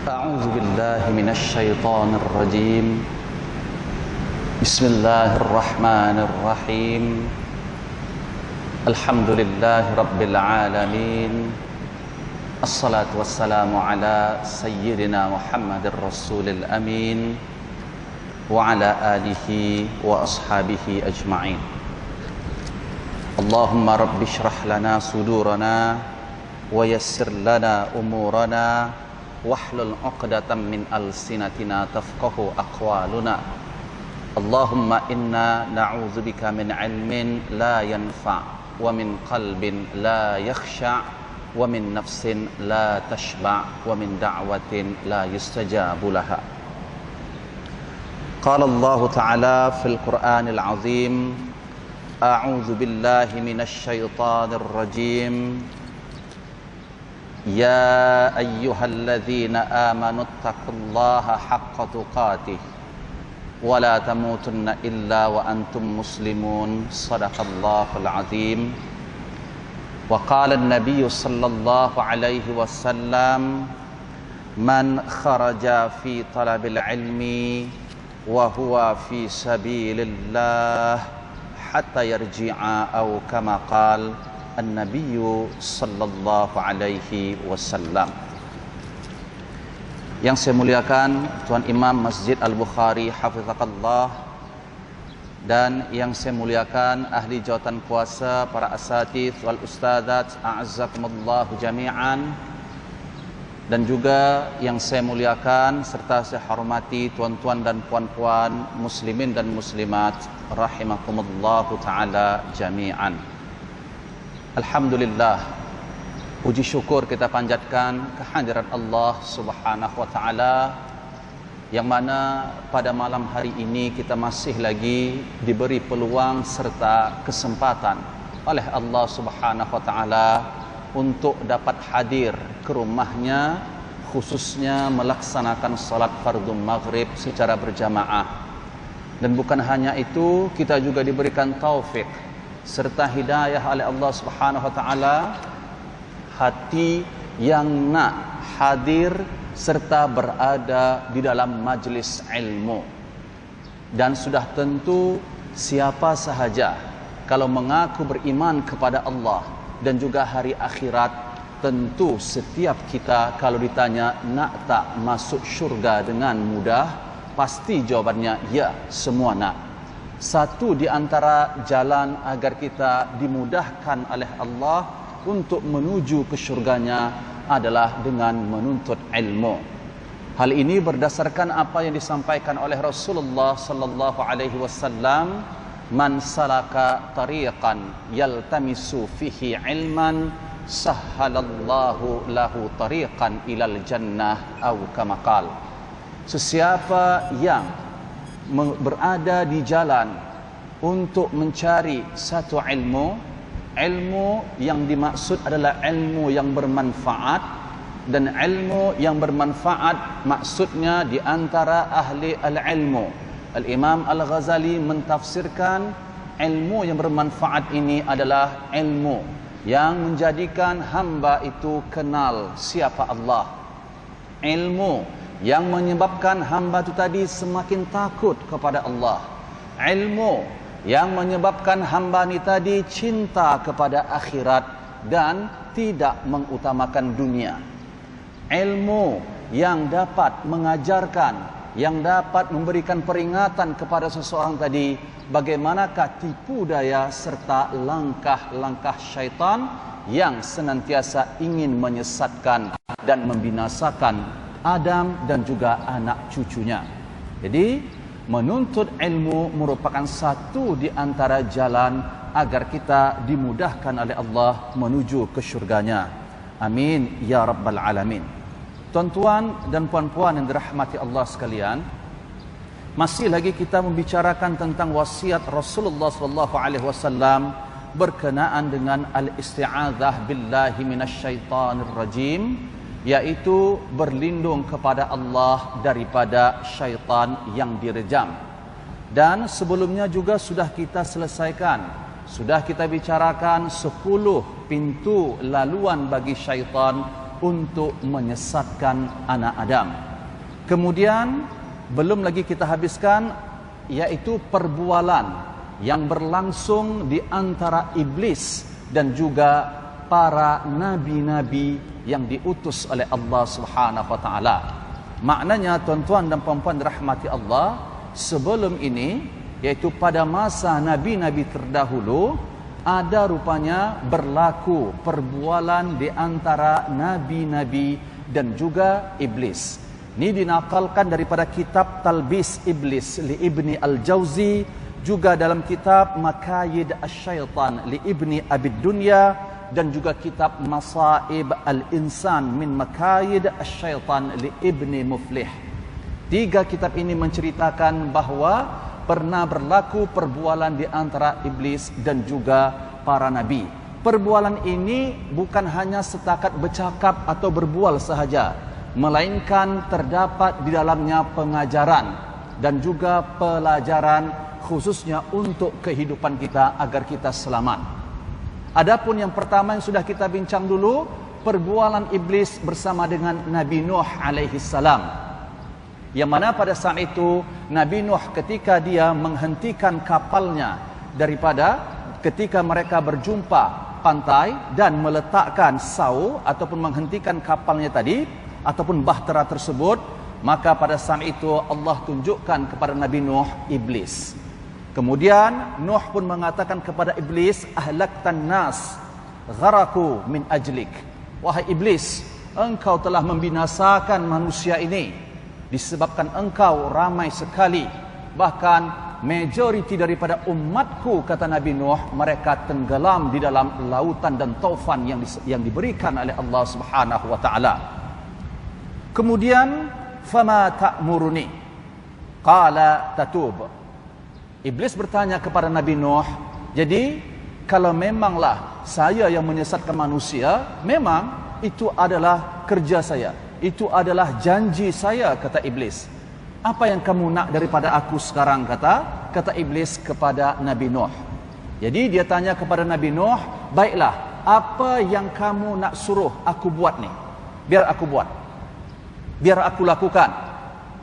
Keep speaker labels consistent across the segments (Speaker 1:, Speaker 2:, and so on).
Speaker 1: أعوذ بالله من الشيطان الرجيم بسم الله الرحمن الرحيم الحمد لله رب العالمين الصلاة والسلام على سيدنا محمد الرسول الأمين وعلى آله وأصحابه أجمعين اللهم رب اشرح لنا صدورنا ويسر لنا أمورنا واحلل عقدة من ألسنتنا تفقهوا أقوالنا اللهم إنا نعوذ بك من علم لا ينفع ومن قلب لا يخشع ومن نفس لا تشبع ومن دعوة لا يستجاب لها قال الله تعالى في القرآن العظيم أعوذ بالله من الشيطان الرجيم يا أيها الذين آمنوا اتقوا الله حق تقاته ولا تموتن إلا وأنتم مسلمون صدق الله العظيم وقال النبي صلى الله عليه وسلم من خرج في طلب العلم وهو في سبيل الله حتى يرجع أو كما قال An-Nabiy sallallahu alaihi wasallam. Yang saya muliakan Tuan Imam Masjid Al-Bukhari hafizakallah, dan yang saya muliakan ahli jawatan kuasa, para asatidz wal ustadzat a'azzakumullah jami'an, dan juga yang saya muliakan serta saya hormati tuan-tuan dan puan-puan muslimin dan muslimat rahimakumullah taala jami'an. Alhamdulillah, puji syukur kita panjatkan kehadirat Allah Subhanahu wa taala, yang mana pada malam hari ini kita masih lagi diberi peluang serta kesempatan oleh Allah Subhanahu wa taala untuk dapat hadir ke rumahnya, khususnya melaksanakan salat fardhu maghrib secara berjamaah. Dan bukan hanya itu, kita juga diberikan taufik serta hidayah oleh Allah Subhanahu wa taala, hati yang nak hadir serta berada di dalam majlis ilmu. Dan sudah tentu siapa sahaja kalau mengaku beriman kepada Allah dan juga hari akhirat, tentu setiap kita kalau ditanya nak tak masuk syurga dengan mudah, pasti jawabannya ya, semua nak. Satu di antara jalan agar kita dimudahkan oleh Allah untuk menuju ke syurganya adalah dengan menuntut ilmu. Hal ini berdasarkan apa yang disampaikan oleh Rasulullah sallallahu alaihi wasallam, man salaka tariqan yaltamisu fihi ilman sahhalallahu lahu tariqan ilal jannah atau kama qala. Sesiapa yang berada di jalan untuk mencari satu ilmu yang dimaksud adalah ilmu yang bermanfaat, dan ilmu yang bermanfaat maksudnya di antara ahli al-ilmu. Al-Imam Al-Ghazali mentafsirkan ilmu yang bermanfaat ini adalah ilmu yang menjadikan hamba itu kenal siapa Allah, ilmu yang menyebabkan hamba itu tadi semakin takut kepada Allah, ilmu yang menyebabkan hamba ini tadi cinta kepada akhirat dan tidak mengutamakan dunia, ilmu yang dapat mengajarkan, yang dapat memberikan peringatan kepada seseorang tadi bagaimanakah tipu daya serta langkah-langkah syaitan yang senantiasa ingin menyesatkan dan membinasakan Adam dan juga anak cucunya. Jadi menuntut ilmu merupakan satu di antara jalan agar kita dimudahkan oleh Allah menuju ke syurganya. Amin ya rabbal alamin. Tuan-tuan dan puan-puan yang dirahmati Allah sekalian, masih lagi kita membicarakan tentang wasiat Rasulullah sallallahu alaihi wasallam berkenaan dengan al-isti'adzah billahi minasyaitonir rajim, yaitu berlindung kepada Allah daripada syaitan yang direjam. Dan sebelumnya juga sudah kita selesaikan, sudah kita bicarakan 10 pintu laluan bagi syaitan untuk menyesatkan anak Adam. Kemudian belum lagi kita habiskan, yaitu perbualan yang berlangsung di antara iblis dan juga para nabi-nabi yang diutus oleh Allah Subhanahu wa taala. Maknanya tuan-tuan dan puan-puan dirahmati Allah, sebelum ini, yaitu pada masa nabi-nabi terdahulu, ada rupanya berlaku perbualan di antara nabi-nabi dan juga iblis. Ini dinakalkan daripada kitab Talbis Iblis li Ibni Al-Jauzi, juga dalam kitab Makayid Asy-Syaitan li Ibni Abid Dunya, dan juga kitab Masaib Al-Insan min Makayid Asy-Syaitan li Ibni Muflih. 3 kitab ini menceritakan bahawa pernah berlaku perbualan di antara iblis dan juga para nabi. Perbualan ini bukan hanya setakat bercakap atau berbual sahaja, melainkan terdapat di dalamnya pengajaran dan juga pelajaran khususnya untuk kehidupan kita agar kita selamat. Adapun yang pertama yang sudah kita bincang dulu, perbualan iblis bersama dengan Nabi Nuh alaihi salam. Yang mana pada saat itu Nabi Nuh ketika dia menghentikan kapalnya daripada ketika mereka berjumpa pantai dan meletakkan sau ataupun menghentikan kapalnya tadi ataupun bahtera tersebut, maka pada saat itu Allah tunjukkan kepada Nabi Nuh iblis. Kemudian Nuh pun mengatakan kepada iblis, ahlaktan nas gharaku min ajlik. Wahai iblis, engkau telah membinasakan manusia ini disebabkan engkau ramai sekali, bahkan majoriti daripada umatku, kata Nabi Nuh, mereka tenggelam di dalam lautan dan taufan yang diberikan oleh Allah Subhanahu wa taala. Kemudian fama ta'muruni qala tatub. Iblis bertanya kepada Nabi Nuh, jadi kalau memanglah saya yang menyesatkan manusia, memang itu adalah kerja saya, itu adalah janji saya, kata iblis. Apa yang kamu nak daripada aku sekarang, kata iblis kepada Nabi Nuh. Jadi dia tanya kepada Nabi Nuh, baiklah, apa yang kamu nak suruh aku buat ni? Biar aku buat, biar aku lakukan.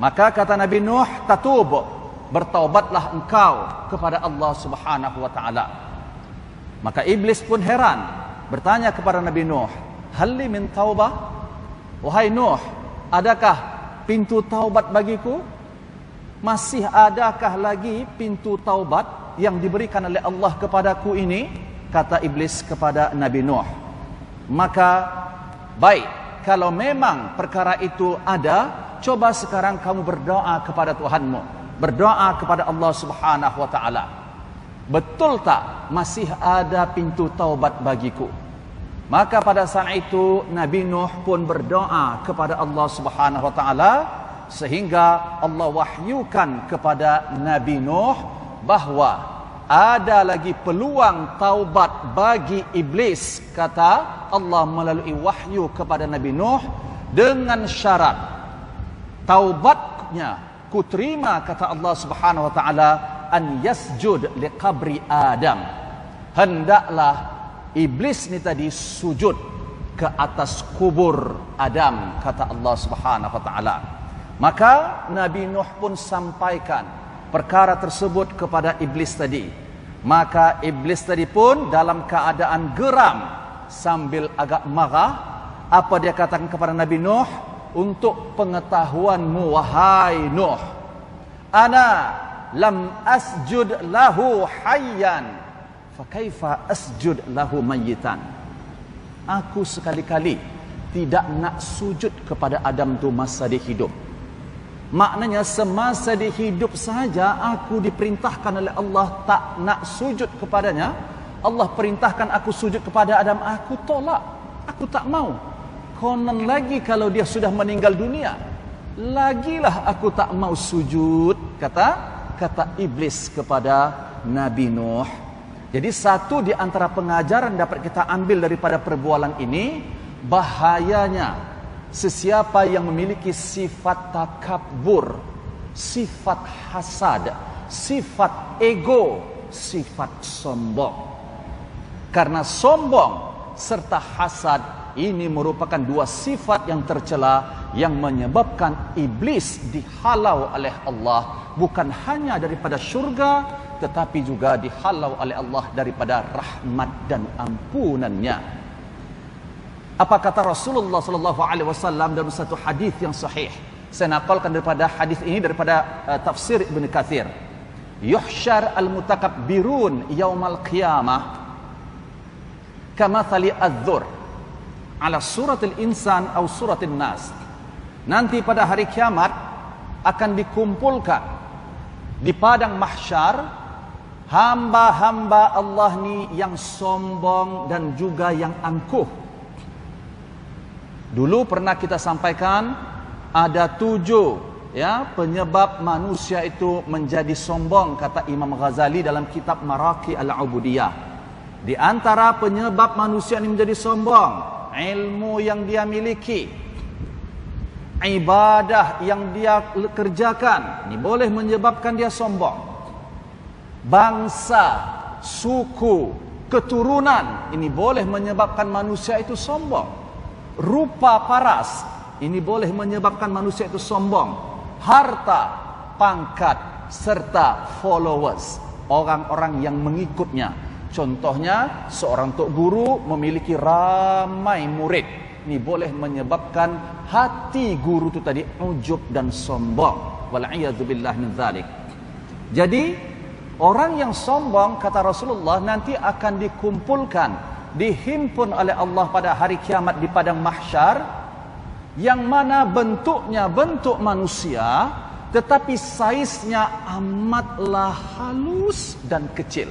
Speaker 1: Maka kata Nabi Nuh, tatub, bertaubatlah engkau kepada Allah Subhanahu wa taala. Maka iblis pun heran, bertanya kepada Nabi Nuh, halli min taubah? Wahai Nuh, adakah pintu taubat bagiku? Masih adakah lagi pintu taubat yang diberikan oleh Allah kepadaku ini? Kata iblis kepada Nabi Nuh. Maka baik, kalau memang perkara itu ada, coba sekarang kamu berdoa kepada Tuhanmu, berdoa kepada Allah Subhanahu wa taala. Betul tak masih ada pintu taubat bagiku? Maka pada saat itu Nabi Nuh pun berdoa kepada Allah Subhanahu wa taala, sehingga Allah wahyukan kepada Nabi Nuh bahawa ada lagi peluang taubat bagi iblis, kata Allah melalui wahyu kepada Nabi Nuh, dengan syarat taubatnya kuterima, kata Allah Subhanahu wa taala, an yasjud liqabri Adam. Hendaklah iblis ni tadi sujud ke atas kubur Adam, kata Allah Subhanahu wa taala. Maka Nabi Nuh pun sampaikan perkara tersebut kepada iblis tadi. Maka iblis tadi pun dalam keadaan geram sambil agak marah. Apa dia katakan kepada Nabi Nuh? Untuk pengetahuanmu wahai Nuh, ana lam asjud lahu hayyan, fakaifa asjud lahu mayyitan. Aku sekali-kali tidak nak sujud kepada Adam tu masa dia hidup. Maknanya semasa dia hidup saja aku diperintahkan oleh Allah tak nak sujud kepadanya. Allah perintahkan aku sujud kepada Adam, aku tolak, aku tak mau. Konon lagi kalau dia sudah meninggal dunia, lagilah aku tak mau sujud, kata iblis kepada Nabi Nuh. Jadi satu di antara pengajaran dapat kita ambil daripada perbualan ini, bahayanya sesiapa yang memiliki sifat takabur, sifat hasad, sifat ego, sifat sombong. Karena sombong serta hasad Ini merupakan dua sifat yang tercela yang menyebabkan iblis dihalau oleh Allah, bukan hanya daripada syurga tetapi juga dihalau oleh Allah daripada rahmat dan ampunannya. Apa kata Rasulullah sallallahu alaihi wasallam dalam satu hadis yang sahih? Saya nakalkan daripada hadis ini daripada tafsir Ibn Katsir. Yuhsyar al-mutakabbirun yaumal qiyamah kamathali adz-dzur ala suratil insan atau suratil nas. Nanti pada hari kiamat akan dikumpulkan di padang mahsyar hamba-hamba Allah ni yang sombong dan juga yang angkuh. Dulu pernah kita sampaikan ada 7 penyebab manusia itu menjadi sombong, kata Imam Ghazali dalam kitab Maraqi al-Ubudiyah. Di antara penyebab manusia ini menjadi sombong, ilmu yang dia miliki, ibadah yang dia kerjakan, ini boleh menyebabkan dia sombong. Bangsa, suku, keturunan, ini boleh menyebabkan manusia itu sombong. Rupa paras, ini boleh menyebabkan manusia itu sombong. Harta, pangkat, serta followers, orang-orang yang mengikutnya. Contohnya, seorang tok guru memiliki ramai murid. Ini boleh menyebabkan hati guru itu tadi ujub dan sombong. Wal'iyadzubillah min dzalik. Jadi, orang yang sombong, kata Rasulullah, nanti akan dikumpulkan, dihimpun oleh Allah pada hari kiamat di padang mahsyar, yang mana bentuknya bentuk manusia, tetapi saiznya amatlah halus dan kecil.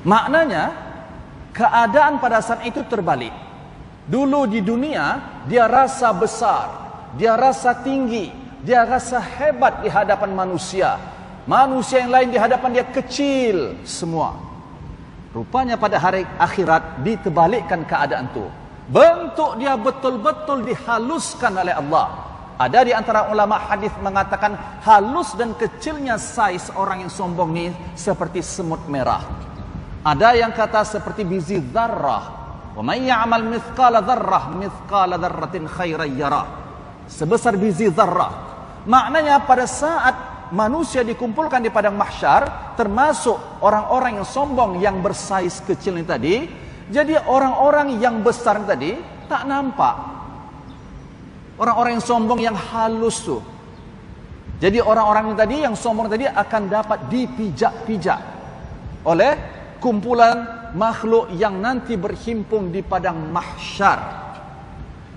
Speaker 1: Maknanya, keadaan pada saat itu terbalik. Dulu di dunia, dia rasa besar, dia rasa tinggi, dia rasa hebat di hadapan manusia. Manusia yang lain di hadapan dia kecil semua. Rupanya pada hari akhirat ditebalikkan keadaan itu. Bentuk dia betul-betul dihaluskan oleh Allah. Ada di antara ulama hadis mengatakan halus dan kecilnya saiz orang yang sombong ini seperti semut merah. Ada yang kata seperti biji zarrah. Wa may ya'mal mithqala dzarratin khairan yara. Sebesar biji zarrah. Maknanya pada saat manusia dikumpulkan di padang mahsyar, termasuk orang-orang yang sombong yang bersaiz kecil ini tadi, jadi orang-orang yang besar ini tadi tak nampak. Orang-orang yang sombong yang halus tuh. Jadi orang-orang ini tadi yang sombong tadi akan dapat dipijak-pijak oleh kumpulan makhluk yang nanti berhimpun di padang mahsyar.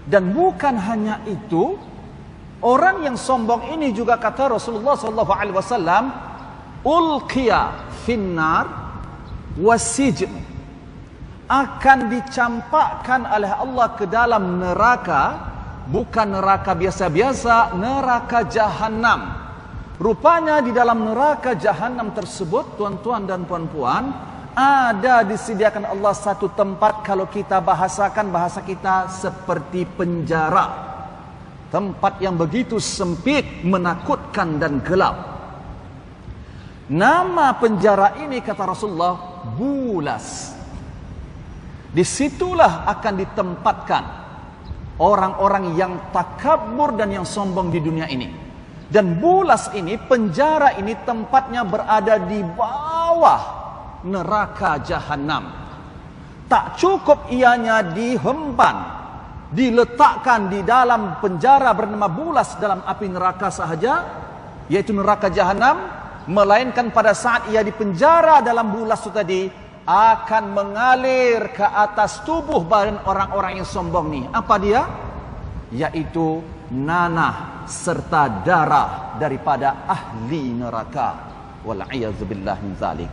Speaker 1: Dan bukan hanya itu, orang yang sombong ini juga kata Rasulullah SAW, ulqiya finnar wasijn, akan dicampakkan oleh Allah ke dalam neraka, bukan neraka biasa-biasa, neraka jahanam. Rupanya di dalam neraka jahanam tersebut, tuan-tuan dan puan-puan, ada disediakan Allah satu tempat, kalau kita bahasakan bahasa kita, seperti penjara. Tempat yang begitu sempit, menakutkan dan gelap. Nama penjara ini, kata Rasulullah, Bulas. Disitulah akan ditempatkan orang-orang yang takabur dan yang sombong di dunia ini. Dan Bulas ini, penjara ini, tempatnya berada di bawah neraka jahanam. Tak cukup ianya dihemban, diletakkan di dalam penjara bernama Bulas dalam api neraka sahaja, yaitu neraka jahanam, melainkan pada saat ia dipenjara dalam Bulas itu tadi, akan mengalir ke atas tubuh badan orang-orang yang sombong ni. Apa dia? Yaitu nanah serta darah daripada ahli neraka. Wal'iyadzubillah min dzalik.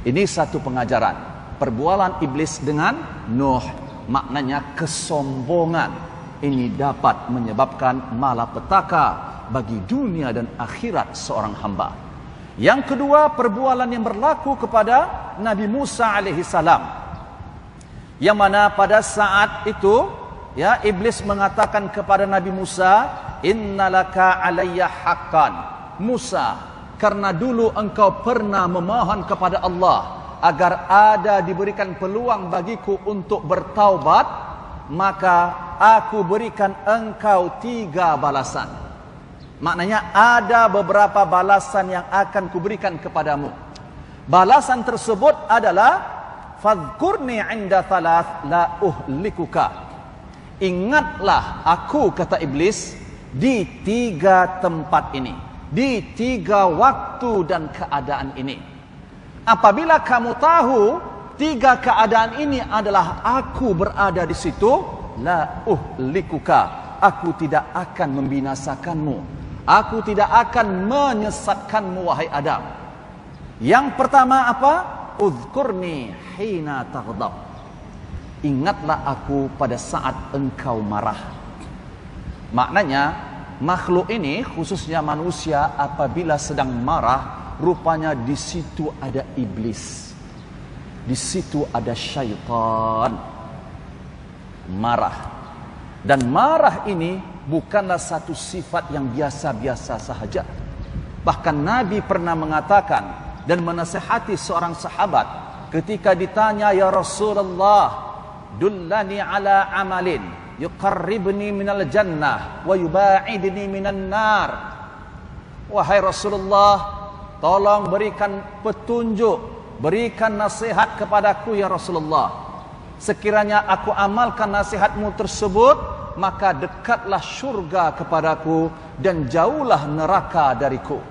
Speaker 1: Ini satu pengajaran perbualan iblis dengan Nuh, maknanya kesombongan ini dapat menyebabkan malapetaka bagi dunia dan akhirat seorang hamba. Yang kedua, perbualan yang berlaku kepada Nabi Musa alaihi salam, yang mana pada saat itu iblis mengatakan kepada Nabi Musa, innalaka alayya haqqan. Musa, karena dulu engkau pernah memohon kepada Allah agar ada diberikan peluang bagiku untuk bertaubat, maka aku berikan engkau 3 balasan. Maknanya ada beberapa balasan yang akan kuberikan kepadamu. Balasan tersebut adalah fadhkurni 'inda thalath la uhlikuka. Ingatlah aku, kata iblis, di 3 tempat ini, di 3 waktu dan keadaan ini. Apabila kamu tahu 3 keadaan ini adalah aku berada di situ, la uhlikuka, aku tidak akan membinasakanmu, aku tidak akan menyesatkanmu, wahai Adam. Yang pertama apa? Udhkurni hina taghdab. Ingatlah aku pada saat engkau marah. Maknanya makhluk ini, khususnya manusia, apabila sedang marah, rupanya di situ ada iblis, di situ ada syaitan. Marah. Dan marah ini bukanlah satu sifat yang biasa-biasa sahaja. Bahkan Nabi pernah mengatakan dan menasihati seorang sahabat ketika ditanya, ya Rasulullah, dullani ala amalin yuqarribni minal jannah wa yuba'idni minan nar. Wahai Rasulullah, tolong berikan petunjuk, berikan nasihat kepadaku ya Rasulullah. Sekiranya aku amalkan nasihatmu tersebut, maka dekatlah syurga kepadaku dan jauhlah neraka dariku.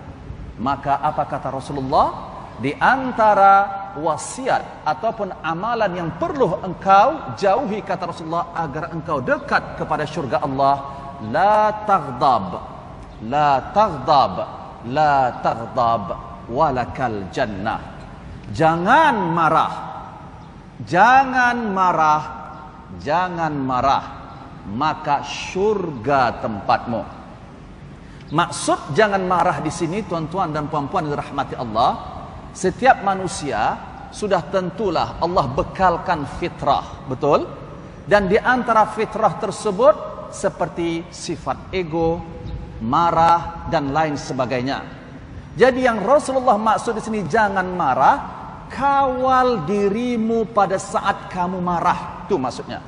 Speaker 1: Maka apa kata Rasulullah? Di antara wasiat ataupun amalan yang perlu engkau jauhi, kata Rasulullah, agar engkau dekat kepada syurga Allah, la taghdab, la taghdab, la taghdab walakal jannah. Jangan marah, jangan marah, jangan marah, maka syurga tempatmu. Maksud jangan marah di sini, tuan-tuan dan puan-puan yang dirahmati Allah, setiap manusia sudah tentulah Allah bekalkan fitrah, betul? Dan di antara fitrah tersebut seperti sifat ego, marah dan lain sebagainya. Jadi yang Rasulullah maksud di sini jangan marah, kawal dirimu pada saat kamu marah, itu maksudnya.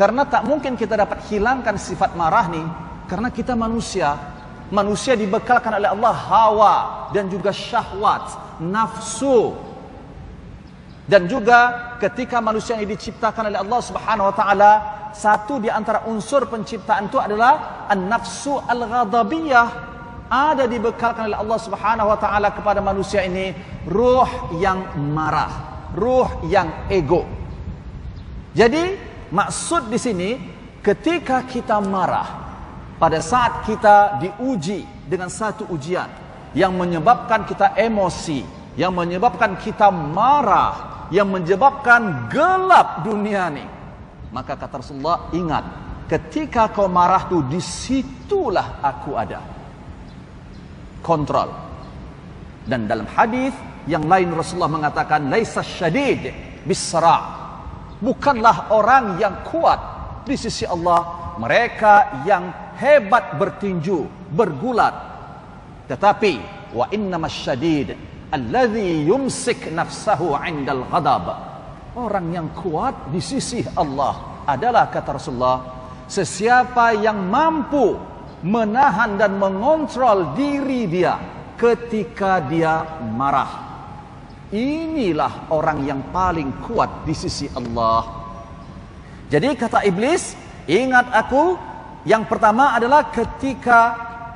Speaker 1: Karena tak mungkin kita dapat hilangkan sifat marah nih, karena kita manusia. Manusia dibekalkan oleh Allah hawa dan juga syahwat, nafsu. Dan juga ketika manusia ini diciptakan oleh Allah Subhanahu wa taala, satu di antara unsur penciptaan itu adalah an-nafsu al-ghadabiyah. Ada dibekalkan oleh Allah Subhanahu wa taala kepada manusia ini ruh yang marah, ruh yang ego. Jadi maksud di sini ketika kita marah, pada saat kita diuji dengan satu ujian yang menyebabkan kita emosi, yang menyebabkan kita marah, yang menyebabkan gelap dunia ini, maka kata Rasulullah, ingat, ketika kau marah tuh, disitulah aku ada. Kontrol. Dan dalam hadis yang lain Rasulullah mengatakan, laisa syadid bisra', bukanlah orang yang kuat di sisi Allah mereka yang hebat bertinju, bergulat, tetapi wa innamas syadid alladhi yumsik nafsahu 'indal ghadab. Orang yang kuat di sisi Allah adalah, kata Rasulullah, sesiapa yang mampu menahan dan mengontrol diri dia ketika dia marah. Inilah orang yang paling kuat di sisi Allah. Jadi kata iblis, ingat aku, yang pertama adalah ketika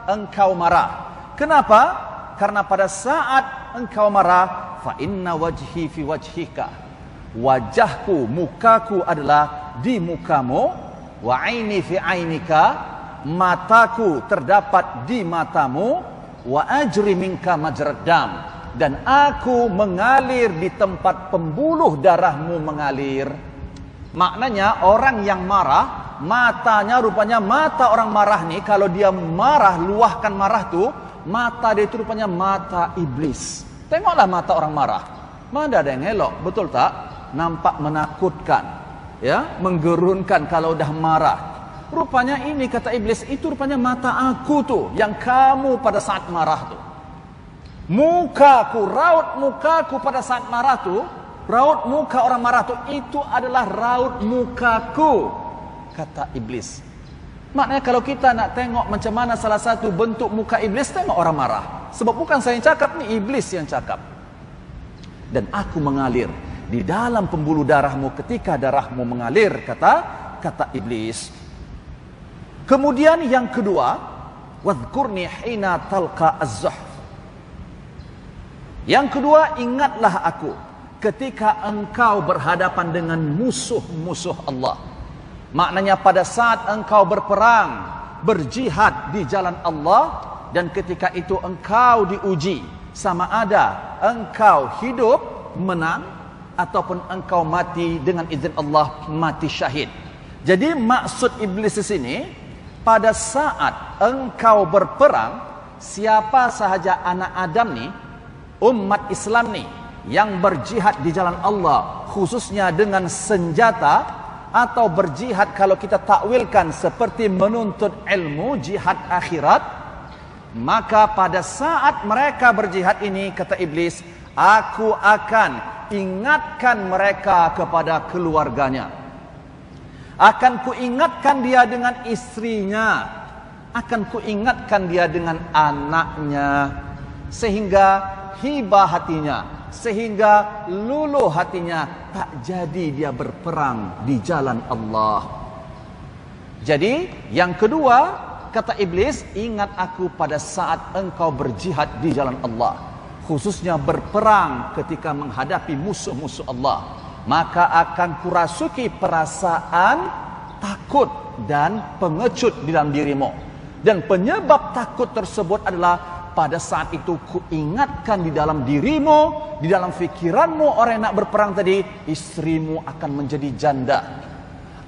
Speaker 1: engkau marah. Kenapa? Karena pada saat engkau marah, fa inna wajhi fi wajhika, wajahku, mukaku adalah di mukamu, wa aini fi ainika, mataku terdapat di matamu, wa ajri minka majrad dam, dan aku mengalir di tempat pembuluh darahmu mengalir. Maknanya orang yang marah, matanya rupanya, mata orang marah nih, kalau dia marah, luahkan marah tuh, mata dia itu rupanya mata iblis. Tengoklah mata orang marah, mana ada yang elok, betul tak? Nampak menakutkan, ya, menggerunkan kalau udah marah. Rupanya ini, kata iblis, itu rupanya mata aku tuh, yang kamu pada saat marah tuh. Mukaku, raut mukaku pada saat marah tu, raut muka orang marah tu, itu adalah raut mukaku, kata iblis. Maknanya kalau kita nak tengok macam mana salah satu bentuk muka iblis, tengok orang marah. Sebab bukan saya yang cakap, ni iblis yang cakap. Dan aku mengalir di dalam pembuluh darahmu ketika darahmu mengalir, kata iblis. Kemudian yang kedua, wadhkurni hina talqa az-zuhf. Yang kedua, ingatlah aku ketika engkau berhadapan dengan musuh-musuh Allah. Maknanya pada saat engkau berperang, berjihad di jalan Allah, dan ketika itu engkau diuji sama ada engkau hidup menang ataupun engkau mati dengan izin Allah, mati syahid. Jadi maksud iblis di sini, pada saat engkau berperang, siapa sahaja anak Adam ni, umat Islam ni, yang berjihad di jalan Allah, khususnya dengan senjata, atau berjihad kalau kita takwilkan seperti menuntut ilmu, jihad akhirat, maka pada saat mereka berjihad ini, kata iblis, aku akan ingatkan mereka kepada keluarganya. Akan kuingatkan dia dengan istrinya, akan kuingatkan dia dengan anaknya, sehingga hibah hatinya, sehingga luluh hatinya, tak jadi dia berperang di jalan Allah. Jadi yang kedua, kata iblis, ingat aku pada saat engkau berjihad di jalan Allah, khususnya berperang ketika menghadapi musuh-musuh Allah, maka akan kurasuki perasaan takut dan pengecut di dalam dirimu. Dan penyebab takut tersebut adalah pada saat itu kuingatkan di dalam dirimu, di dalam fikiranmu, orang yang nak berperang tadi, istrimu akan menjadi janda,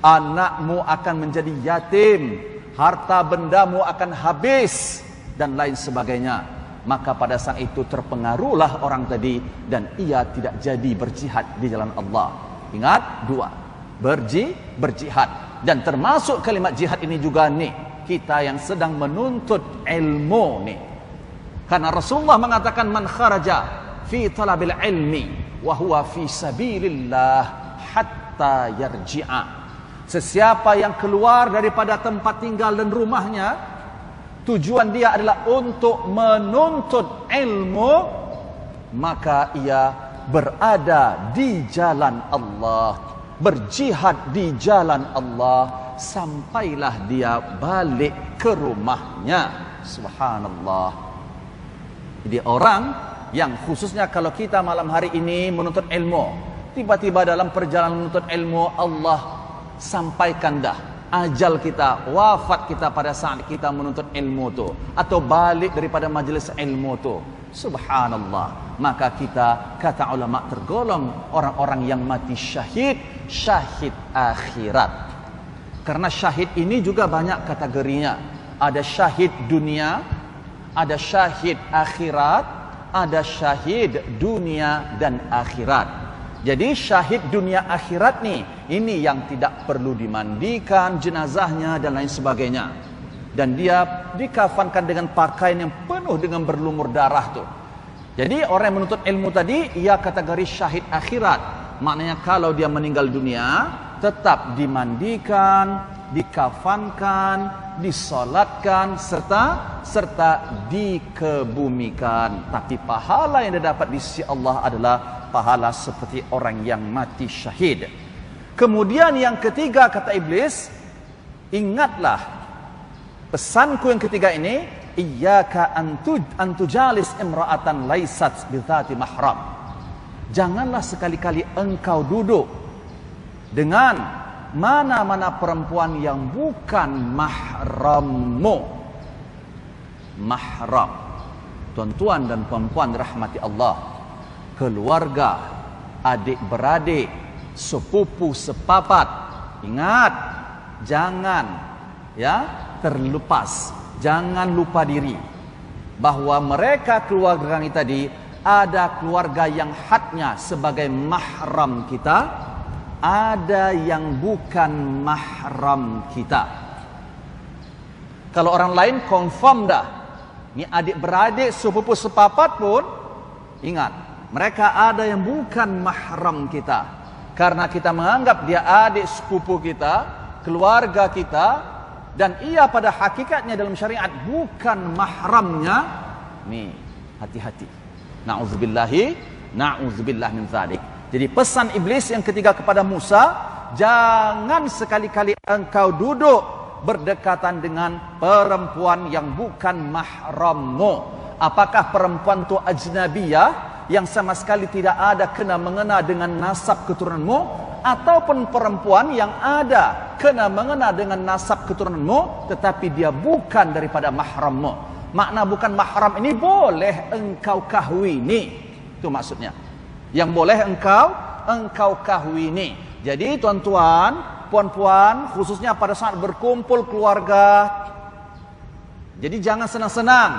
Speaker 1: anakmu akan menjadi yatim, harta bendamu akan habis, dan lain sebagainya. Maka pada saat itu terpengaruhlah orang tadi, dan ia tidak jadi berjihad di jalan Allah. Ingat, dua, berjihad. Dan termasuk kalimat jihad ini juga nih, kita yang sedang menuntut ilmu nih. Karena Rasulullah mengatakan, man kharaja fi talabil ilmi wa huwa fi sabilillah hatta yarji'a. Sesiapa yang keluar daripada tempat tinggal dan rumahnya, tujuan dia adalah untuk menuntut ilmu, maka ia berada di jalan Allah, berjihad di jalan Allah, sampailah dia balik ke rumahnya. Subhanallah. Jadi orang yang khususnya kalau kita malam hari ini menuntut ilmu, tiba-tiba dalam perjalanan menuntut ilmu, Allah sampaikan dah ajal kita, wafat kita pada saat kita menuntut ilmu tu, atau balik daripada majlis ilmu tu. Subhanallah. Maka kita, kata ulama, tergolong orang-orang yang mati syahid, syahid akhirat. Karena syahid ini juga banyak kategorinya. Ada syahid dunia, ada syahid akhirat, ada syahid dunia dan akhirat. Jadi syahid dunia akhirat ni, ini yang tidak perlu dimandikan jenazahnya dan lain sebagainya. Dan dia dikafankan dengan pakaian yang penuh dengan berlumur darah tu. Jadi orang yang menuntut ilmu tadi, ia kategori syahid akhirat. Maknanya kalau dia meninggal dunia, tetap dimandikan, dikafankan, disolatkan, serta dikebumikan. Tapi pahala yang dia dapat di sisi Allah adalah pahala seperti orang yang mati syahid. Kemudian yang ketiga, kata iblis, ingatlah pesanku yang ketiga ini, iyyaka an tujalis imra'atan laysat bizati mahram. Janganlah sekali-kali engkau duduk dengan mana-mana perempuan yang bukan mahrammu. Mahram, tuan-tuan dan puan-puan rahmati Allah, keluarga, adik-beradik, sepupu sepapat. Ingat, jangan terlepas, jangan lupa diri bahwa mereka keluarga ini tadi ada keluarga yang hadnya sebagai mahram kita, ada yang bukan mahram kita. Kalau orang lain confirm dah, Ini adik-beradik sepupu sepapat pun, ingat, mereka ada yang bukan mahram kita. Karena kita menganggap dia adik sepupu kita, keluarga kita, dan ia pada hakikatnya dalam syariat bukan mahramnya. Nih, hati-hati. Na'udzubillah min dzalik. Jadi pesan iblis yang ketiga kepada Musa, jangan sekali-kali engkau duduk berdekatan dengan perempuan yang bukan mahrammu. Apakah perempuan itu ajnabiyah yang sama sekali tidak ada kena mengena dengan nasab keturunanmu, ataupun perempuan yang ada kena mengena dengan nasab keturunanmu tetapi dia bukan daripada mahrammu. Makna bukan mahram ini boleh engkau kahwini, itu maksudnya. Yang boleh engkau kahwini. Jadi tuan-tuan, puan-puan, khususnya pada saat berkumpul keluarga, jadi jangan senang-senang.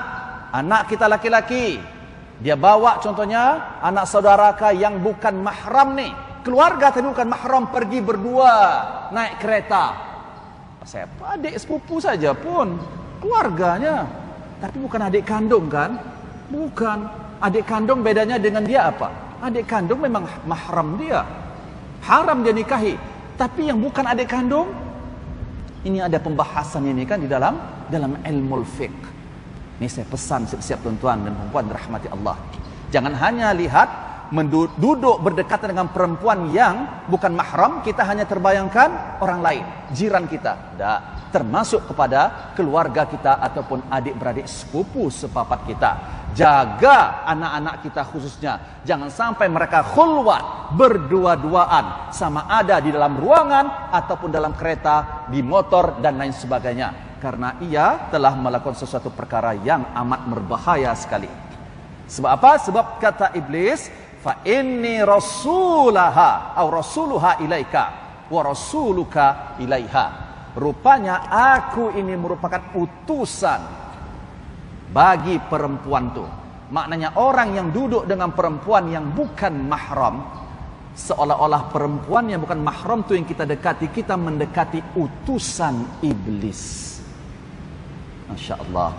Speaker 1: Anak kita laki-laki, dia bawa contohnya anak saudara yang bukan mahram nih, keluarga tapi bukan mahram, pergi berdua naik kereta. Saya adik sepupu saja pun keluarganya, tapi bukan adik kandung kan? Bukan. Adik kandung bedanya dengan dia apa? Adik kandung memang mahram dia, haram dia nikahi. Tapi yang bukan adik kandung, ini ada pembahasan ini kan di dalam ilmu fiqh. Ini saya pesan siap-siap tuan-tuan dan perempuan dirahmati Allah. Jangan hanya lihat duduk berdekatan dengan perempuan yang bukan mahram, kita hanya terbayangkan orang lain, jiran kita. Tidak, termasuk kepada keluarga kita ataupun adik-beradik sepupu sepapat kita. Jaga anak-anak kita khususnya, jangan sampai mereka khulwat, berdua-duaan, sama ada di dalam ruangan ataupun dalam kereta, di motor dan lain sebagainya, karena ia telah melakukan sesuatu perkara yang amat berbahaya sekali. Sebab apa? Sebab kata iblis, fa inni rasulaha atau rasuluha ilaika wa rasuluka ilaiha. Rupanya aku ini merupakan utusan bagi perempuan tu. Maknanya orang yang duduk dengan perempuan yang bukan mahram, seolah-olah perempuan yang bukan mahram tu yang kita dekati, kita mendekati utusan iblis. Masya Allah.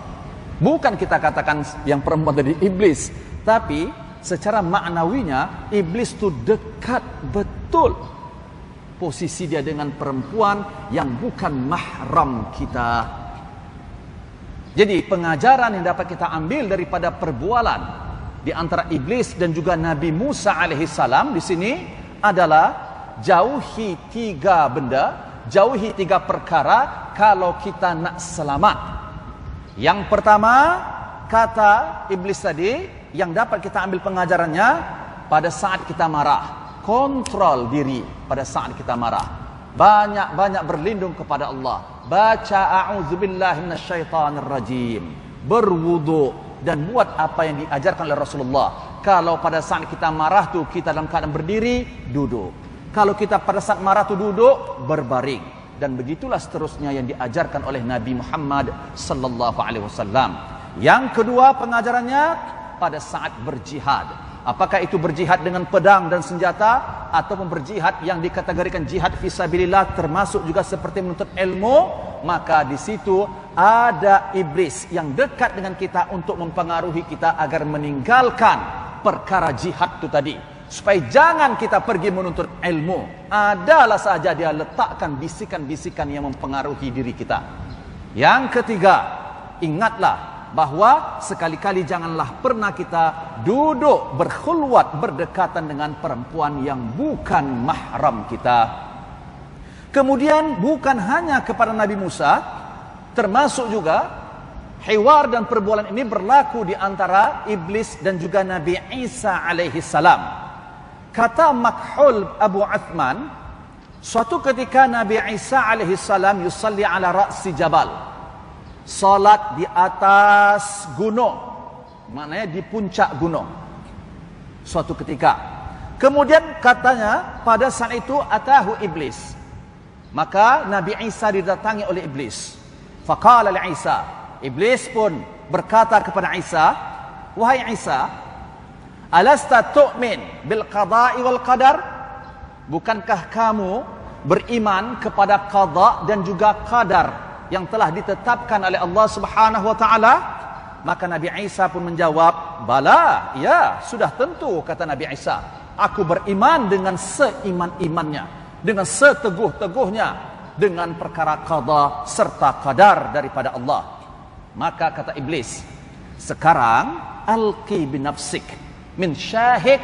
Speaker 1: Bukan kita katakan yang perempuan tadi iblis, tapi secara maknawinya iblis tu dekat betul posisi dia dengan perempuan yang bukan mahram kita. Jadi pengajaran yang dapat kita ambil daripada perbualan di antara iblis dan juga Nabi Musa alaihissalam di sini adalah jauhi 3 benda, jauhi 3 perkara kalau kita nak selamat. Yang pertama, kata iblis tadi, yang dapat kita ambil pengajarannya pada saat kita marah, kontrol diri pada saat kita marah. Banyak-banyak berlindung kepada Allah, baca a'udzubillahi minasyaitonirrajim, berwudu dan buat apa yang diajarkan oleh Rasulullah. Kalau pada saat kita marah tu kita dalam keadaan berdiri, duduk. Kalau kita pada saat marah tu duduk, berbaring. Dan begitulah seterusnya yang diajarkan oleh Nabi Muhammad sallallahu alaihi wasallam. Yang kedua pengajarannya pada saat berjihad. Apakah itu berjihad dengan pedang dan senjata ataupun berjihad yang dikategorikan jihad fisabilillah, termasuk juga seperti menuntut ilmu, maka di situ ada iblis yang dekat dengan kita untuk mempengaruhi kita agar meninggalkan perkara jihad itu tadi, supaya jangan kita pergi menuntut ilmu. Adalah saja dia letakkan bisikan-bisikan yang mempengaruhi diri kita. Yang ketiga, ingatlah bahwa sekali-kali janganlah pernah kita duduk berkhulwat berdekatan dengan perempuan yang bukan mahram kita. Kemudian bukan hanya kepada Nabi Musa, termasuk juga hiwar dan perbualan ini berlaku di antara iblis dan juga Nabi Isa alaihi salam. Kata Makhul Abu Uthman, suatu ketika Nabi Isa alaihi salam yusalli ala ra'si jabal, salat di atas gunung, maknanya di puncak gunung suatu ketika. Kemudian katanya pada saat itu atahu iblis, maka Nabi Isa didatangi oleh iblis. Faqala li Isa, iblis pun berkata kepada Isa, wahai Isa, alasta tu'min bil qada'i wal qadar? Bukankah kamu beriman kepada qada dan juga qadar yang telah ditetapkan oleh Allah Subhanahu wa taala? Maka Nabi Isa pun menjawab, bala, ya, sudah tentu, kata Nabi Isa. Aku beriman dengan seiman-imannya, dengan seteguh-teguhnya, dengan perkara qada serta qadar daripada Allah. Maka kata iblis, sekarang alqi binafsik min syahik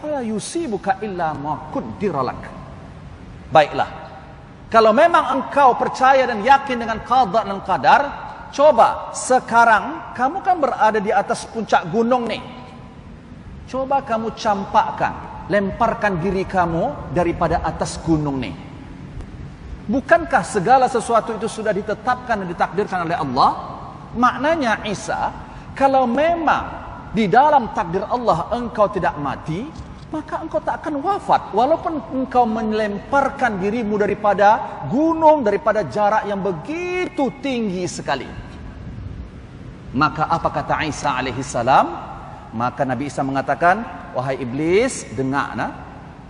Speaker 1: fala yusibuka illa ma qaddara lak. Baiklah, kalau memang engkau percaya dan yakin dengan qada dan qadar, coba sekarang kamu kan berada di atas puncak gunung nih. Coba kamu campakkan, lemparkan diri kamu daripada atas gunung nih. Bukankah segala sesuatu itu sudah ditetapkan dan ditakdirkan oleh Allah? Maknanya Isa, kalau memang di dalam takdir Allah engkau tidak mati, maka engkau tak akan wafat. Walaupun engkau melemparkan dirimu daripada gunung, daripada jarak yang begitu tinggi sekali. Maka apa kata Isa alaihi salam? Maka Nabi Isa mengatakan, wahai iblis, dengar,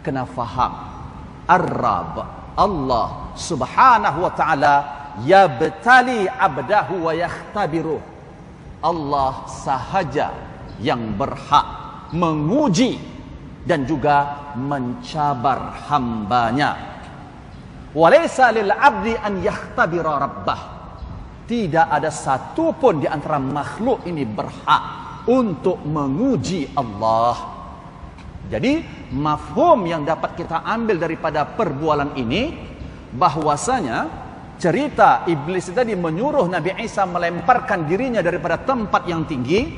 Speaker 1: kena faham. Ar-Rabb, Allah subhanahu wa ta'ala, yabtali abdahu wa yakhtabiruh. Allah sahaja yang berhak menguji dan juga mencabar hambanya. Walaysa lil abdi an yakhtabira rabbah. Tidak ada satu pun di antara makhluk ini berhak untuk menguji Allah. Jadi mafhum yang dapat kita ambil daripada perbualan ini, bahwasanya cerita iblis tadi menyuruh Nabi Isa melemparkan dirinya daripada tempat yang tinggi.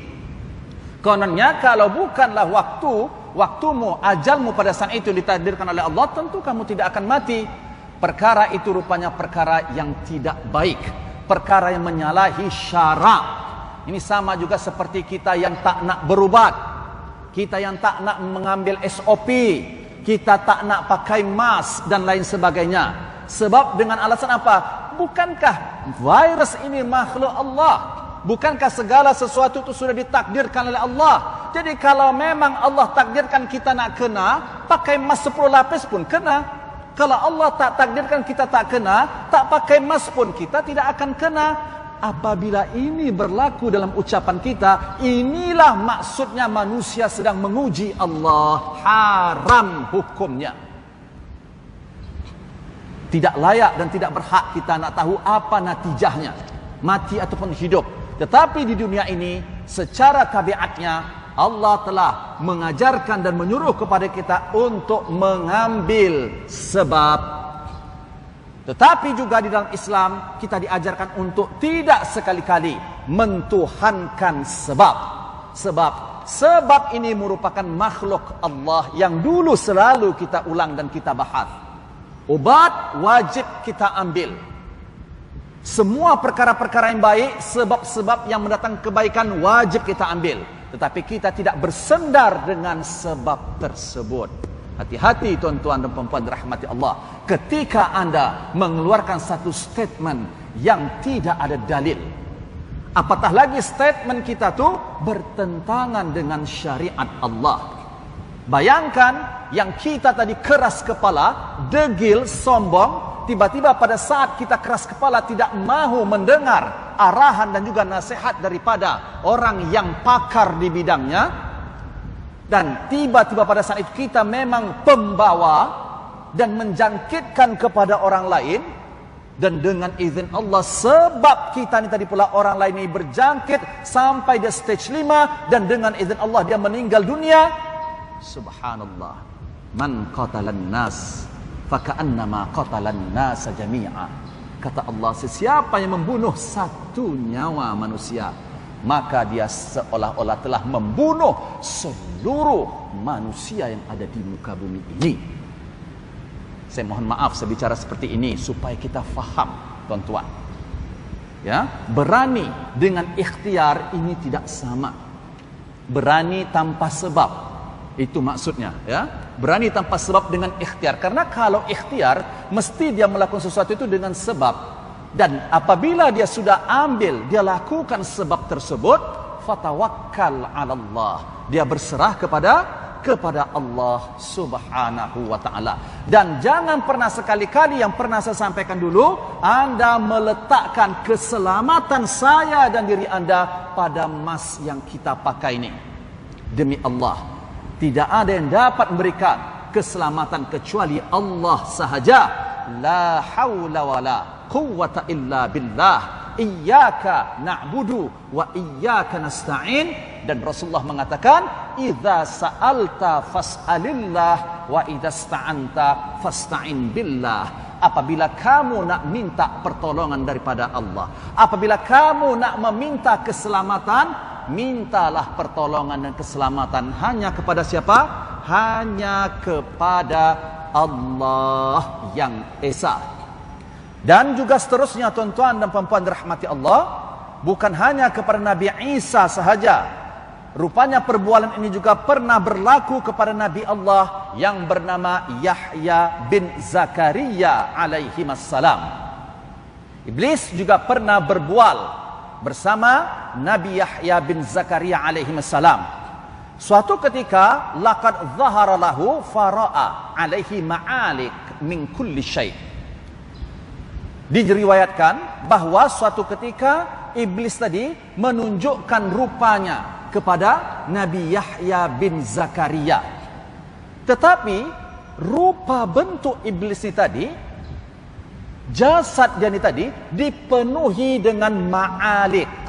Speaker 1: Kononnya kalau bukanlah waktumu, ajalmu pada saat itu ditakdirkan oleh Allah, tentu kamu tidak akan mati. Perkara itu rupanya perkara yang tidak baik, perkara yang menyalahi syarak. Ini sama juga seperti kita yang tak nak berubat, kita yang tak nak mengambil SOP, kita tak nak pakai mask dan lain sebagainya. Sebab dengan alasan apa? Bukankah virus ini makhluk Allah? Bukankah segala sesuatu itu sudah ditakdirkan oleh Allah? Jadi kalau memang Allah takdirkan kita nak kena, pakai mask 10 lapis pun kena. Kalau Allah tak takdirkan kita tak kena, tak pakai mask pun kita tidak akan kena. Apabila ini berlaku dalam ucapan kita, inilah maksudnya manusia sedang menguji Allah. Haram hukumnya. Tidak layak dan tidak berhak kita nak tahu apa natijahnya, mati ataupun hidup. Tetapi di dunia ini secara tabiatnya Allah telah mengajarkan dan menyuruh kepada kita untuk mengambil sebab. Tetapi juga di dalam Islam kita diajarkan untuk tidak sekali-kali mentuhankan sebab. Sebab ini merupakan makhluk Allah yang dulu selalu kita ulang dan kita bahas. Obat wajib kita ambil. Semua perkara-perkara yang baik, sebab-sebab yang mendatangkan kebaikan wajib kita ambil. Tetapi kita tidak bersendar dengan sebab tersebut. Hati-hati tuan-tuan dan puan-puan dirahmati Allah. Ketika anda mengeluarkan satu statement yang tidak ada dalil, apatah lagi statement kita tu bertentangan dengan syariat Allah. Bayangkan yang kita tadi keras kepala, degil, sombong, tiba-tiba pada saat kita keras kepala tidak mahu mendengar arahan dan juga nasihat daripada orang yang pakar di bidangnya, dan tiba-tiba pada saat itu kita memang pembawa dan menjangkitkan kepada orang lain, dan dengan izin Allah sebab kita ni tadi pula orang lain ini berjangkit sampai di stage 5, dan dengan izin Allah dia meninggal dunia. Subhanallah, man qatalan nas faka'annama qatalan nasa jami'a. Kata Allah, sesiapa yang membunuh satu nyawa manusia, maka dia seolah-olah telah membunuh seluruh manusia yang ada di muka bumi ini. Saya mohon maaf saya bicara seperti ini supaya kita faham, tuan-tuan. Ya, berani dengan ikhtiar ini tidak sama. Berani tanpa sebab, itu maksudnya, ya. Berani tanpa sebab dengan ikhtiar. Karena kalau ikhtiar, mesti dia melakukan sesuatu itu dengan sebab. Dan apabila dia sudah ambil, dia lakukan sebab tersebut, fatawakkal 'ala Allah. Dia berserah kepada kepada Allah Subhanahu wa ta'ala. Dan jangan pernah sekali-kali, yang pernah saya sampaikan dulu, Anda meletakkan keselamatan saya dan diri Anda pada emas yang kita pakai ini. Demi Allah, tidak ada yang dapat memberikan keselamatan kecuali Allah sahaja. La haula wala quwwata illa billah. Iyyaka na'budu wa iyyaka nasta'in. Dan Rasulullah mengatakan, idza sa'alta fas'alillah wa idza sta'anta fasta'in billah. Apabila kamu nak minta pertolongan daripada Allah, apabila kamu nak meminta keselamatan, mintalah pertolongan dan keselamatan hanya kepada siapa? Hanya kepada Allah yang Esa. Dan juga seterusnya, tuan-tuan dan puan-puan dirahmati Allah, bukan hanya kepada Nabi Isa sahaja. Rupanya perbualan ini juga pernah berlaku kepada Nabi Allah yang bernama Yahya bin Zakaria alaihi wassalam. Iblis juga pernah berbual bersama Nabi Yahya bin Zakaria alaihi wassalam. Suatu ketika, laqad zahara lahu fara'a alaihi ma'alik min kulli syai'. Diriwayatkan bahwa suatu ketika iblis tadi menunjukkan rupanya kepada Nabi Yahya bin Zakaria. Tetapi rupa bentuk iblis ini tadi, jasad dia ini tadi dipenuhi dengan ma'alik.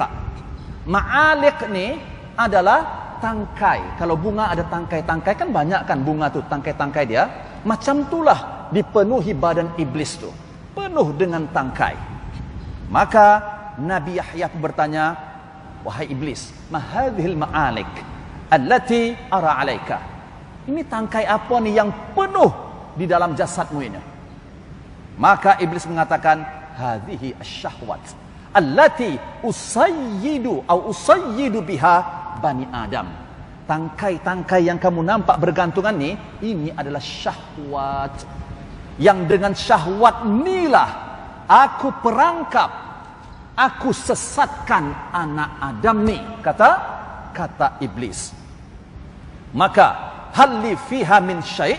Speaker 1: Ma'alik ni adalah tangkai. Kalau bunga ada tangkai-tangkai, kan banyak kan bunga tu, tangkai-tangkai dia. Macam itulah dipenuhi badan iblis tu, penuh dengan tangkai. Maka Nabi Yahya bertanya, wahai iblis, ma hadhil ma'alik allati ara alaika. Ini tangkai apa ni yang penuh di dalam jasadmu ini? Maka iblis mengatakan, hadhihi asyahwat allati usayyidu biha bani Adam. Tangkai-tangkai yang kamu nampak bergantungan ni, ini adalah syahwat. Yang dengan syahwat inilah aku perangkap, aku sesatkan anak Adam ni, kata iblis. Maka halli fiha min syai'.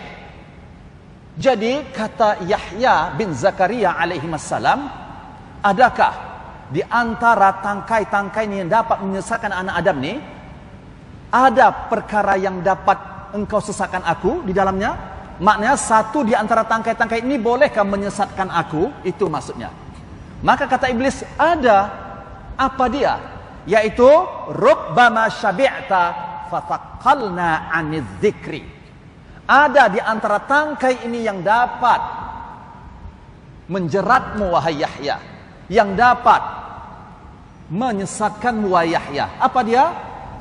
Speaker 1: Jadi kata Yahya bin Zakaria alaihi wassalam, adakah di antara tangkai-tangkai ni yang dapat menyesatkan anak Adam ni, ada perkara yang dapat engkau sesatkan aku di dalamnya? Maknanya satu di antara tangkai-tangkai ini bolehkah menyesatkan aku? Itu maksudnya. Maka kata iblis, ada. Apa dia? Yaitu rubbama syabi'ta fataqalna 'anidz dzikri. Ada di antara tangkai ini yang dapat menjeratmu wahai Yahya, yang dapat menyesatkanmu wahai Yahya. Apa dia?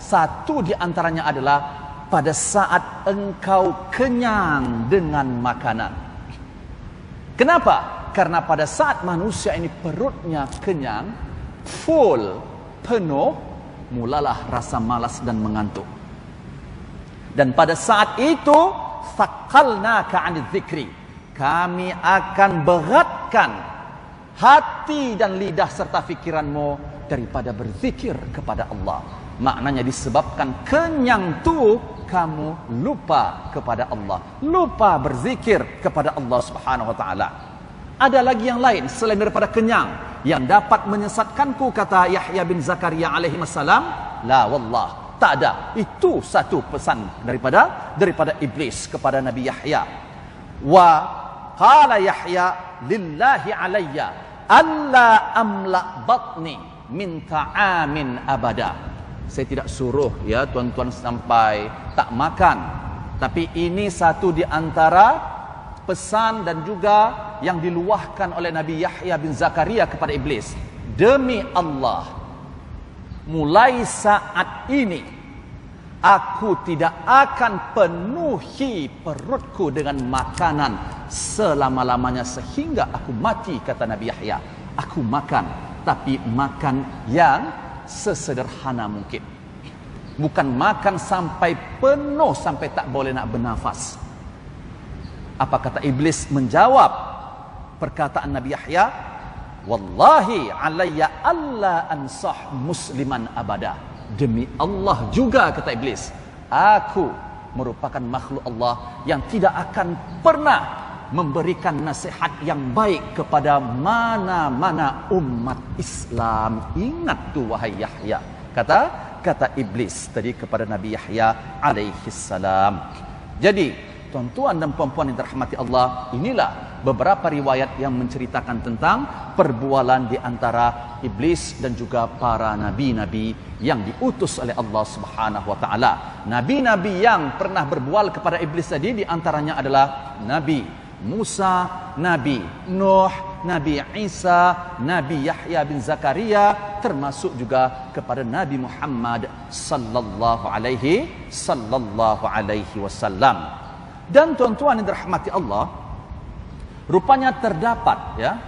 Speaker 1: Satu di antaranya adalah pada saat engkau kenyang dengan makanan. Kenapa? Karena pada saat manusia ini perutnya kenyang, full, penuh, mulalah rasa malas dan mengantuk. Dan pada saat itu, thaqalnaka 'anidz dzikri. Kami akan beratkan hati dan lidah serta fikiranmu daripada berzikir kepada Allah. Maknanya disebabkan kenyang tu kamu lupa kepada Allah, lupa berzikir kepada Allah Subhanahu wa taala. Ada lagi yang lain selain daripada kenyang yang dapat menyesatkanku, kata Yahya bin Zakaria alaihi wassalam? La wallah, tak ada. Itu satu pesan daripada iblis kepada Nabi Yahya. Wa qala Yahya lillahi alayya alla amla batni min ta'amin abada. Saya tidak suruh ya tuan-tuan sampai tak makan. Tapi ini satu di antara pesan dan juga yang diluahkan oleh Nabi Yahya bin Zakaria kepada iblis. Demi Allah, mulai saat ini aku tidak akan penuhi perutku dengan makanan selama-lamanya sehingga aku mati, kata Nabi Yahya. Aku makan, tapi makan yang sesederhana mungkin. Bukan makan sampai penuh, sampai tak boleh nak bernafas. Apa kata iblis menjawab perkataan Nabi Yahya? Wallahi alayya alla ansah musliman abada. Demi Allah juga, kata iblis, aku merupakan makhluk Allah yang tidak akan pernah memberikan nasihat yang baik kepada mana-mana umat Islam. Ingat tu wahai Yahya, kata iblis tadi kepada Nabi Yahya alaihi salam. Jadi tuan-tuan dan puan-puan yang dirahmati Allah, inilah beberapa riwayat yang menceritakan tentang perbualan di antara iblis dan juga para nabi-nabi yang diutus oleh Allah Subhanahu wa taala. Nabi-nabi yang pernah berbual kepada iblis tadi di antaranya adalah Nabi Musa, Nabi Nuh, Nabi Isa, Nabi Yahya bin Zakaria, termasuk juga kepada Nabi Muhammad sallallahu alaihi wasallam. Dan tuan-tuan yang dirahmati Allah, rupanya terdapat ya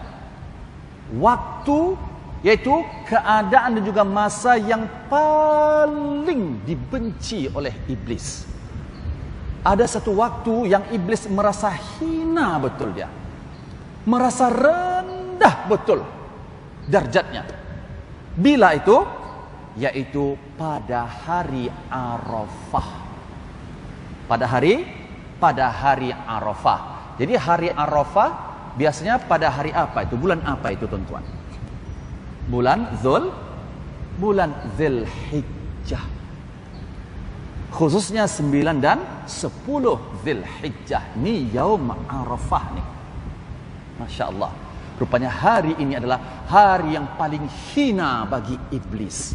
Speaker 1: waktu, yaitu keadaan dan juga masa yang paling dibenci oleh iblis. Ada satu waktu yang iblis merasa hina betul dia. Merasa rendah betul darjatnya. Bila itu? Yaitu pada hari Arafah. Pada hari Arafah. Jadi hari Arafah biasanya pada hari apa itu? Bulan apa itu tuan-tuan? Bulan Dzulhijjah. Khususnya 9 dan 10 Dzulhijjah. Ni Yaum Arafah ni. Masya Allah. Rupanya hari ini adalah hari yang paling hina bagi iblis.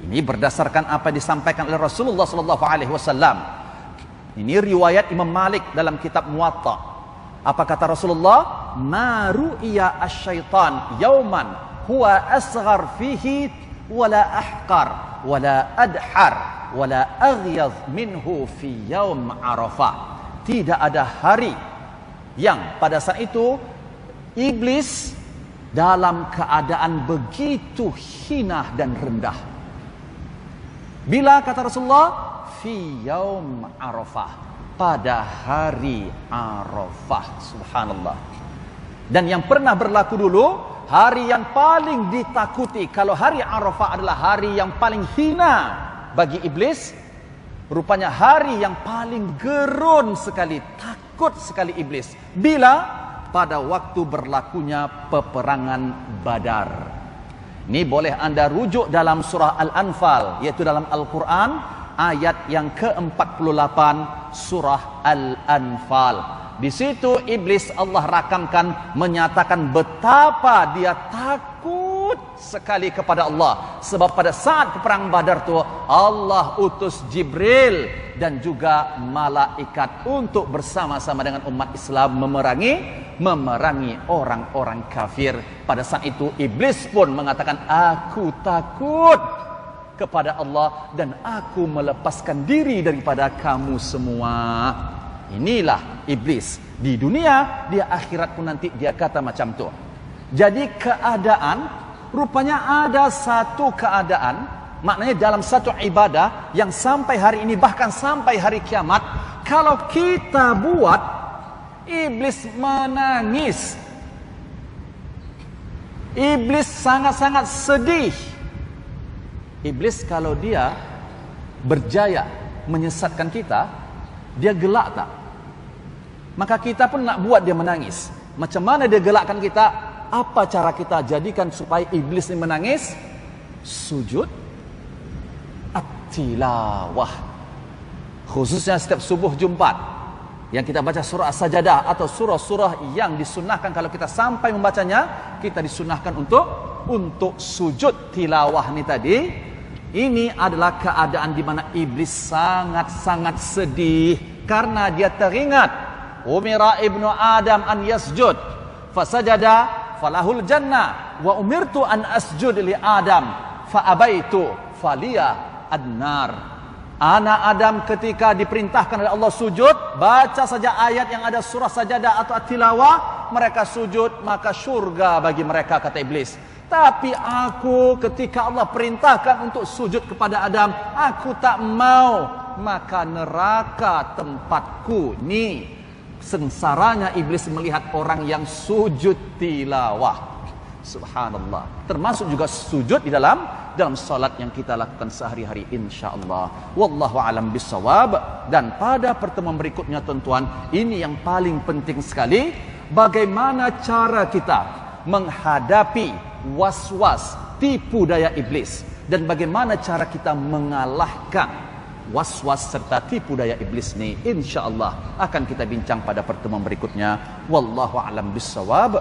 Speaker 1: Ini berdasarkan apa yang disampaikan oleh Rasulullah SAW. Ini riwayat Imam Malik dalam kitab Muwatta. Apa kata Rasulullah? Ma ru'iya asy-syaitan yauman huwa asghar fihi wala ahqar wala adhar wala aghyadh minhu fi yaum Arafah. Tidak ada hari yang pada saat itu iblis dalam keadaan begitu hina dan rendah. Bila kata Rasulullah? Fi yaum Arafah, pada hari Arafah. Subhanallah. Dan yang pernah berlaku dulu, hari yang paling ditakuti kalau hari Arafah adalah hari yang paling hina bagi iblis, rupanya hari yang paling gerun sekali, takut sekali iblis bila pada waktu berlakunya peperangan Badar. Ini boleh anda rujuk dalam surah Al-Anfal, yaitu dalam Al-Quran ayat yang ke-48 surah Al-Anfal. Di situ iblis Allah rakamkan menyatakan betapa dia takut sekali kepada Allah. Sebab pada saat perang Badar tu Allah utus Jibril dan juga malaikat untuk bersama-sama dengan umat Islam memerangi orang-orang kafir. Pada saat itu iblis pun mengatakan, aku takut kepada Allah dan aku melepaskan diri daripada kamu semua. Inilah iblis. Di dunia, di akhirat pun nanti dia kata macam tu. Jadi keadaan, rupanya ada satu keadaan, maknanya dalam satu ibadah yang sampai hari ini, bahkan sampai hari kiamat, kalau kita buat, iblis menangis. Iblis sangat-sangat sedih. Iblis kalau dia berjaya menyesatkan kita, dia gelak tak? Maka kita pun nak buat dia menangis. Macam mana dia gelakkan kita? Apa cara kita jadikan supaya iblis ini menangis? Sujud at-tilawah. Khususnya setiap subuh Jumaat yang kita baca surah As-Sajadah atau surah-surah yang disunnahkan, kalau kita sampai membacanya, kita disunnahkan untuk sujud tilawah ni tadi. Ini adalah keadaan di mana iblis sangat-sangat sedih karena dia teringat umira ibnu Adam an yasjud fasajada falahul jannah wa umirtu an asjud li Adam fa abaitu faliya an-nar. Anak Adam ketika diperintahkan oleh Allah sujud, baca saja ayat yang ada surah Sajadah atau tilawah, mereka sujud, maka syurga bagi mereka, kata iblis. Tapi aku ketika Allah perintahkan untuk sujud kepada Adam, aku tak mau, maka neraka tempatku. Ni sengsaranya iblis melihat orang yang sujud tilawah. Subhanallah. Termasuk juga sujud di dalam dalam salat yang kita lakukan sehari-hari insyaallah. Wallahu alam bissawab. Dan pada pertemuan berikutnya tuan-tuan, ini yang paling penting sekali, bagaimana cara kita menghadapi was-was, tipu daya iblis, dan bagaimana cara kita mengalahkan was-was serta tipu daya iblis ni, insyaallah akan kita bincang pada pertemuan berikutnya. Wallahu a'lam bissawab.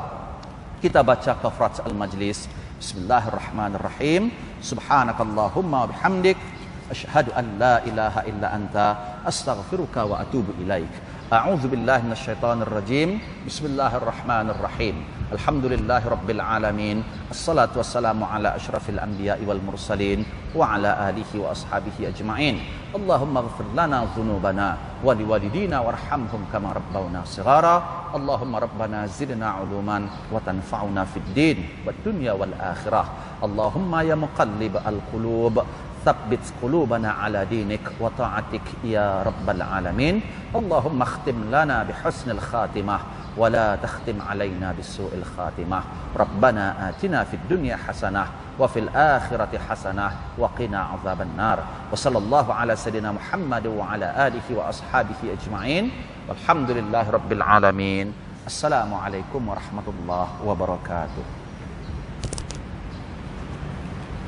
Speaker 1: Kita baca kafaraat al-majlis. Bismillahirrahmanirrahim. Subhanakallahumma wa bihamdik, asyhadu an la ilaha illa anta, astaghfiruka wa atubu ilaik. A'udzu billahi minasyaitonir rajim. Bismillahirrahmanirrahim. Alhamdulillahi rabbil alamin. Assalatu wassalamu ala asyrafil anbiya'i wal mursalin wa ala alihi wa ashabihi ajma'in. Allahumma ighfir lana dhunubana wa liwalidina warhamhum kama rabbawna shighara. Allahumma rabbana zidna uluman wa tanfa'una fid din wad dunya wal akhirah. Allahumma ya muqallib al qulub, thabbit qulubana ala dinik wa ta'atik ya rabbal alamin. Allahumma khtim lana bihusnil khatimah ولا تختم علينا بسوء الخاتمة. ربنا آتنا في الدنيا حسنة وفي الآخرة حسنة وقنا عذاب النار. وصلى الله على سيدنا محمد وعلى آله وأصحابه أجمعين والحمد لله رب العالمين. السلام عليكم ورحمة الله وبركاته.